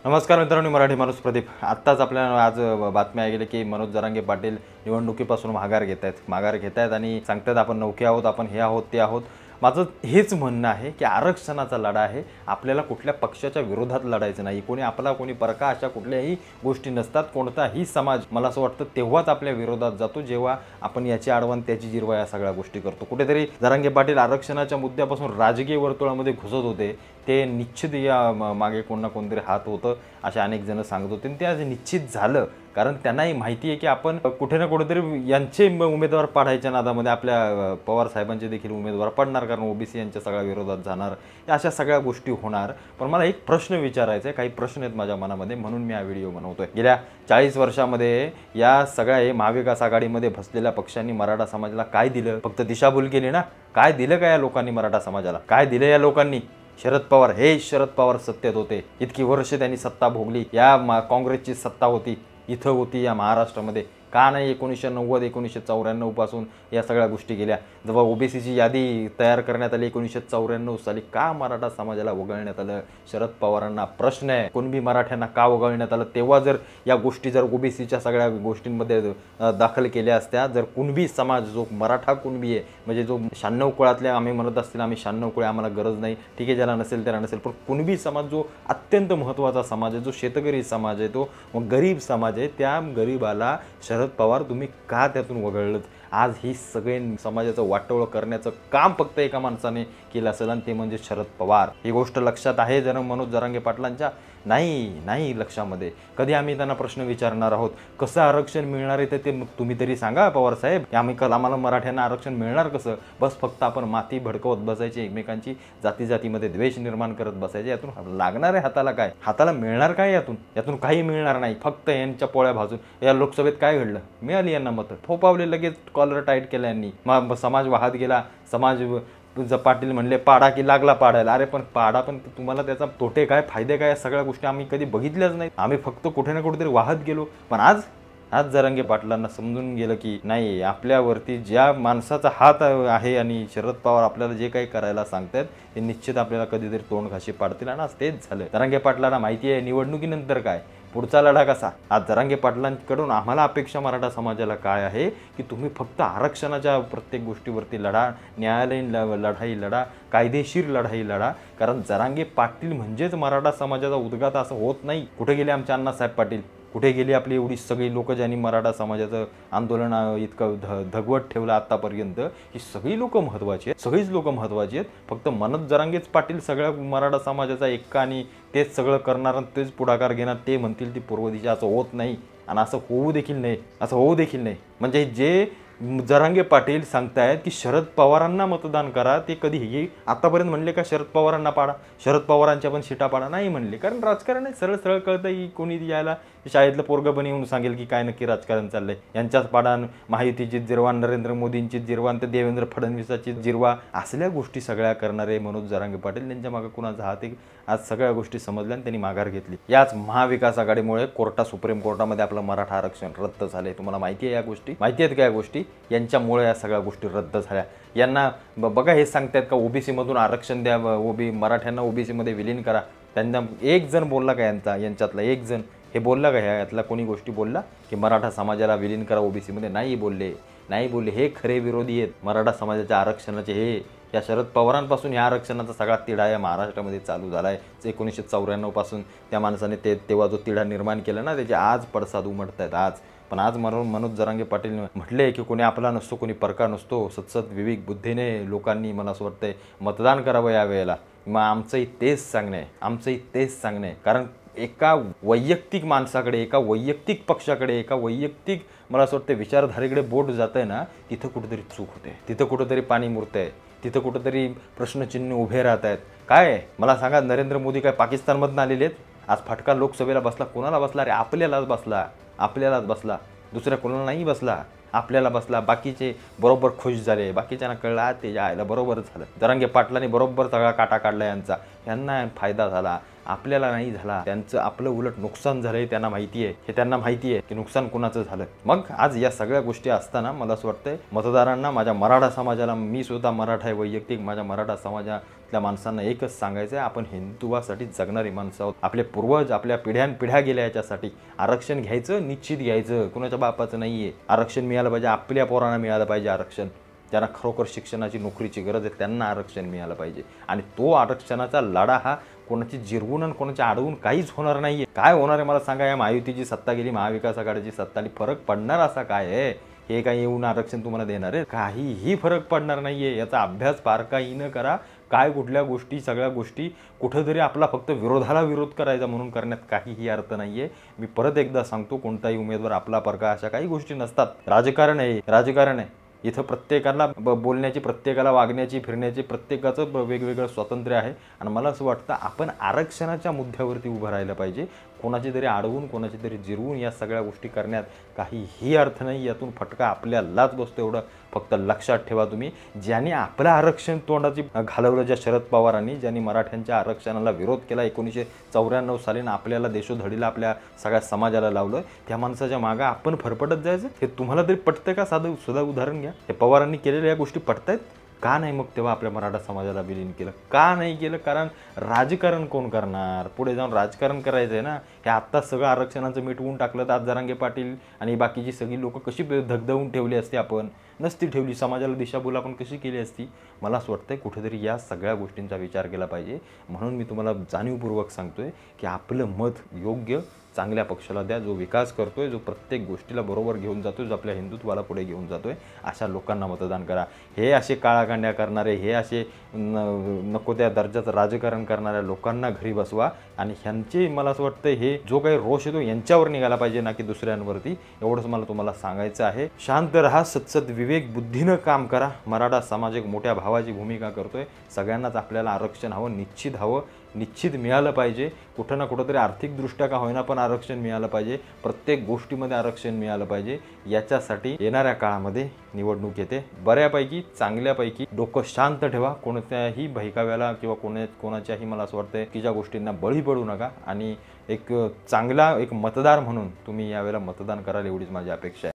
नमस्कार मित्रांनो, मराठी माणूस प्रदीप. आत्ताच आपल्याला आज बातमी ऐकली की मनोज जरांगे पाटील निवडणुकीपासून माघार घेत आहेत आणि सांगतात आपण नौके आहोत, आपण हे आहोत ते आहोत. माझं हेच म्हणणं आहे की आरक्षणाचा लढा आहे, आपल्याला कुठल्या पक्षाच्या विरोधात लढायचं नाही. कोणी आपला कोणी परका अशा कुठल्याही गोष्टी नसतात. कोणताही समाज मला असं वाटतं तेव्हाच आपल्या विरोधात जातो जेव्हा आपण याची आडवण त्याची जिरवा या सगळ्या गोष्टी करतो. कुठेतरी जरांगे पाटील आरक्षणाच्या मुद्द्यापासून राजकीय वर्तुळामध्ये घुसत होते. ते निश्चित या मागे कोण ना कोणतरी हात होतं असे अनेक जण सांगत होते. ते आज निश्चित झालं, कारण त्यांनाही माहिती आहे की आपण कुठे ना कुठेतरी यांचे उमेदवार पाडायच्या नादामध्ये आपल्या पवार साहेबांचे देखील उमेदवार पडणार, कारण ओबीसी यांच्या सगळ्या विरोधात जाणार, या अशा सगळ्या गोष्टी होणार. पण मला एक प्रश्न विचारायचा आहे, काही प्रश्न आहेत माझ्या मनामध्ये, म्हणून मी हा व्हिडिओ बनवतोय. गेल्या 40 वर्षामध्ये या सगळ्या महाविकास आघाडीमध्ये बसलेल्या पक्षांनी मराठा समाजाला काय दिलं? फक्त दिशाभूल केली ना? काय दिलं का या लोकांनी मराठा समाजाला? काय दिलं या लोकांनी? शरद पवार सत्तेत होते, इतकी वर्ष त्यांनी सत्ता भोगली. या काँग्रेसची सत्ता होती, इथं होती या महाराष्ट्रामध्ये. का नाही 1990 1994 पासून या सगळ्या गोष्टी गेल्या? जेव्हा ओबीसीची यादी तयार करण्यात आली 1994 साली, का मराठा समाजाला वगळण्यात आलं? शरद पवारांना प्रश्न आहे, कुणबी मराठ्यांना का वगळण्यात आलं? तेव्हा जर या गोष्टी जर ओबीसीच्या सगळ्या गोष्टींमध्ये दाखल केल्या असत्या, जर कुणबी समाज जो मराठा कुणबी आहे, म्हणजे जो 96 कुळातल्या आम्ही म्हणत असतील आम्ही 96 कुळे, आम्हाला गरज नाही, ठीक आहे, ज्याला नसेल त्याला नसेल, पण कुणबी समाज जो अत्यंत महत्त्वाचा समाज आहे, जो शेतकरी समाज आहे, तो गरीब समाज आहे, त्या गरीबाला शरद पवार तुम्ही का त्यातून वगळलं? आज ही सगळे समाजाचं वाटोळं करण्याचं काम फक्त एका माणसाने केलं असेल, आणि ते म्हणजे शरद पवार. ही गोष्ट लक्षात आहे जरा मनोज जरांगे पाटलांच्या? नाही लक्षामध्ये. कधी आम्ही त्यांना प्रश्न विचारणार आहोत, कसं आरक्षण मिळणार आहे ते तुम्ही तरी सांगा पवार साहेब. आम्हाला मराठ्यांना आरक्षण मिळणार कसं? बस फक्त आपण माती भडकवत बसायची, एकमेकांची जातीमध्ये द्वेष निर्माण करत बसायचे. यातून लागणार आहे हाताला मिळणार काय? यातून काही मिळणार नाही. फक्त यांच्या पोळ्या भाजून. या लोकसभेत काय घडलं? मिळाली यांना मतं, फोपावले, लगेच कॉलर टाईट केला यांनी. मग समाज वाहत गेला. पाटील म्हणले पाडा की लागला पाडायला. अरे पण पाडा, पण तुम्हाला त्याचा तोटे काय फायदे काय या सगळ्या गोष्टी आम्ही कधी बघितल्याच नाही. आम्ही फक्त कुठे ना कुठेतरी वाहत गेलो. पण आज जरांगे पाटलांना समजून गेलं की नाही, आपल्यावरती ज्या माणसाचा हात आहे आणि शरद पवार आपल्याला जे काही करायला सांगतात ते निश्चित आपल्याला कधीतरी तोंड घाशी पाडतील. आणि आज तेच झालं. जरांगे पाटलांना माहिती आहे निवडणुकीनंतर काय, पुढचा लढा कसा. आज जरांगे पाटलांकडून आम्हाला अपेक्षा मराठा समाजाला काय आहे की तुम्ही फक्त आरक्षणाच्या प्रत्येक गोष्टीवरती लढा, न्यायालयीन लढाई लढा, कायदेशीर लढाई लढा. कारण जरांगे पाटील म्हणजेच मराठा समाजाचा उद्गात असं होत नाही. कुठे गेले आमचे अण्णासाहेब पाटील? कुठे गेली आपली एवढी सगळी लोक ज्यांनी मराठा समाजाचं आंदोलन इतकं धगवत ठेवलं आतापर्यंत? ही सगळी लोक महत्त्वाची आहेत, सगळीच लोक महत्त्वाची आहेत. फक्त मनोज जरांगेच पाटील सगळ्या मराठा समाजाचा एक्का आणि तेच सगळं करणार आणि तेच पुढाकार घेणार, ते म्हणतील ती पूर्व दिशा. असं होत नाही आणि असं होऊ देखील नाही. म्हणजे जे जरांगे पाटील सांगतायत की शरद पवारांना मतदान करा, ते कधीही आतापर्यंत म्हणले का शरद पवारांना पाडा, शरद पवारांच्या पण सीटा पाडा? नाही म्हणले. कारण राजकारण आहे, सरळ कळतं की कोणी यायला शाळेतलं पोरगं पण येऊन सांगेल की काय नक्की राजकारण चाललंय. यांच्याच पाडा, महायुतीची जिरवा, नरेंद्र मोदींची जिरवा, आणि देवेंद्र फडणवीसाची जिरवा, असल्या गोष्टी सगळ्या करणारे मनोज जरांगे पाटील, त्यांच्या मागे कुणाचा हात आहे? आज सगळ्या गोष्टी समजल्या आणि त्यांनी माघार घेतली. याच महाविकास आघाडीमुळे सुप्रीम कोर्टामध्ये आपलं मराठा आरक्षण रद्द झालंय. तुम्हाला माहिती आहे या गोष्टी? माहिती आहेत का या गोष्टी? यांच्यामुळे या सगळ्या गोष्टी रद्द झाल्या. यांना बघा हे सांगतायत का ओबीसी मधून आरक्षण द्या, मराठ्यांना ओबीसी मध्ये विलीन करा. त्यांना एक जण बोलला का? यांच्यातला एक जण हे बोलला का? यातला कोणी गोष्टी बोलला की मराठा समाजाला विलीन करा ओबीसी मध्ये? नाही बोलले. हे खरे विरोधी आहेत मराठा समाजाच्या आरक्षणाचे. हे या शरद पवारांपासून या आरक्षणाचा सगळा तिढा या महाराष्ट्रामध्ये चालू झाला आहे. 1994 पासून त्या माणसाने तेव्हा जो तिढा निर्माण केला ना, त्याचे आज पडसाद उमटत आहेत आज. पण आज मनोज जरांगे पाटील म्हटले की कोणी आपला नसतो, कोणी परका नसतो. सतत विवेक बुद्धीने लोकांनी, मला असं वाटतंय, मतदान करावं या वेळेला. मग आमचंही तेच सांगणं आहे. कारण एका वैयक्तिक माणसाकडे, एका वैयक्तिक पक्षाकडे, एका वैयक्तिक, मला असं वाटतं, विचारधारेकडे बोट जातंय ना, तिथं कुठेतरी चूक होते, तिथं कुठेतरी पाणी मुरतंय, तिथं कुठेतरी प्रश्नचिन्ह उभे राहत आहेत. काय मला सांगा, नरेंद्र मोदी काय पाकिस्तानमधून आलेले आहेत? आज फटका लोकसभेला बसला. कोणाला बसला रे? आपल्यालाच बसला. दुसऱ्या कोणाला नाही बसला, आपल्याला बसला. बाकीचे बरोबर खुश झाले. बाकीच्यांना कळलं ते यायला बरोबर झालं. जरांगे पाटलांनी बरोबर सगळा काटा काढला यांचा. यांना फायदा झाला. आपल्याला नाही झाला, त्यांचं आपलं उलट नुकसान झालंय, त्यांना माहिती आहे, हे त्यांना माहिती आहे की नुकसान कुणाचं झालं. मग आज या सगळ्या गोष्टी असताना मला असं वाटतंय मतदारांना, माझ्या मराठा समाजाला, मी सुद्धा मराठा आहे वैयक्तिक, माझ्या मराठा समाजातल्या माणसांना एकच सांगायचं आहे, आपण हिंदुत्वासाठी जगणारी माणसं आहोत. आपले पूर्वज आपल्या पिढ्यानपिढ्या गेल्या याच्यासाठी. आरक्षण घ्यायचं, निश्चित घ्यायचं, कुणाच्या बापाचं नाही आहे. आरक्षण मिळालं पाहिजे, आपल्या पोरांना मिळालं पाहिजे आरक्षण. ज्यांना खरोखर शिक्षणाची नोकरीची गरज आहे त्यांना आरक्षण मिळालं पाहिजे. आणि तो आरक्षणाचा लढा हा कोणाची जिरवून आणि कोणाच्या अडवून काहीच होणार नाही आहे. काय होणार आहे मला सांगा. या महायुतीची सत्ता गेली, महाविकास आघाडीची सत्ता आली, फरक पडणार असा काय आहे? हे काही येऊन आरक्षण तुम्हाला देणार आहे? काहीही फरक पडणार नाही आहे. याचा अभ्यास बारकाईनं करा. काय कुठल्या गोष्टी, सगळ्या गोष्टी कुठंतरी आपला फक्त विरोधाला विरोध करायचा म्हणून करण्यात काहीही अर्थ नाही आहे. मी परत एकदा सांगतो, कोणताही उमेदवार आपला परका अशा काही गोष्टी नसतात. राजकारण आहे, राजकारण आहे. इथं प्रत्येकाला बोलण्याची, प्रत्येकाला वागण्याची, फिरण्याची प्रत्येकाचं वेगवेगळं स्वातंत्र्य आहे. आणि मला असं वाटतं आपण आरक्षणाच्या मुद्द्यावरती उभं राहायला पाहिजे. कोणाची तरी अडवून, कोणाची तरी जिरवून या सगळ्या गोष्टी करण्यात काहीही अर्थ नाही. यातून फटका आपल्यालाच बसतो, एवढं फक्त लक्षात ठेवा तुम्ही. ज्यांनी आपलं आरक्षण तोंडाची घालवलं, ज्या शरद पवारांनी, ज्यांनी मराठ्यांच्या आरक्षणाला विरोध केला 1994 साली, आपल्याला देशोधडीला आपल्या सगळ्या समाजाला लावलं, त्या माणसाच्या मागं आपण फरफटत जायचं. हे तुम्हाला तरी पटतं का? साधं सुद्धा उदाहरण घ्या. हे पवारांनी केलेल्या या गोष्टी पटतायत का नाही? मग तेव्हा आपल्या मराठा समाजाला विलीन केलं का नाही केलं? कारण राजकारण कोण करणार? पुढे जाऊन राजकारण करायचं आहे ना. हे आत्ताच सगळं आरक्षणाचं मिटवून टाकलं तर आज जरांगे पाटील आणि बाकीची सगळी लोक कशी धगधगून ठेवली असती? आपण नसती ठेवली. समाजाला दिशाभूल आपण कशी केली असती? मला असं वाटतंय कुठेतरी या सगळ्या गोष्टींचा विचार केला पाहिजे. म्हणून मी तुम्हाला जाणीवपूर्वक सांगतोय की आपलं मत योग्य चांगल्या पक्षाला द्या, जो विकास करतोय, जो प्रत्येक गोष्टीला बरोबर घेऊन जातोय, जो आपल्या हिंदुत्वाला पुढे घेऊन जातोय, अशा लोकांना मतदान करा. हे असे काळाकांड्या करणारे, हे असे नको त्या दर्जाचं राजकारण करणाऱ्या लोकांना घरी बसवा. आणि ह्यांचे मला असं वाटतं हे जो काही रोष येतो यांच्यावर निघाला पाहिजे ना की दुसऱ्यांवरती. एवढंच मला तुम्हाला सांगायचं आहे. शांत राहा, सत्सद विवेक बुद्धीनं काम करा. मराठा समाज एक मोठ्या भावाची भूमिका करतोय. सगळ्यांनाच आपल्याला आरक्षण हवं, निश्चित हवं, निश्चित मिळालं पाहिजे. कुठं ना कुठंतरी आर्थिकदृष्ट्या का होईना पण आरक्षण मिळालं पाहिजे. प्रत्येक गोष्टीमध्ये आरक्षण मिळालं पाहिजे. याच्यासाठी येणाऱ्या काळामध्ये निवडणूक येते. बऱ्यापैकी, चांगल्यापैकी डोकं शांत ठेवा. कोणत्याही बहिकाव्याला किंवा कोणाच्याही मला असं वाटतं की ज्या गोष्टींना बळी पडू नका. आणि एक चांगला एक मतदार म्हणून तुम्ही यावेळेला मतदान कराल, एवढीच माझी अपेक्षा आहे.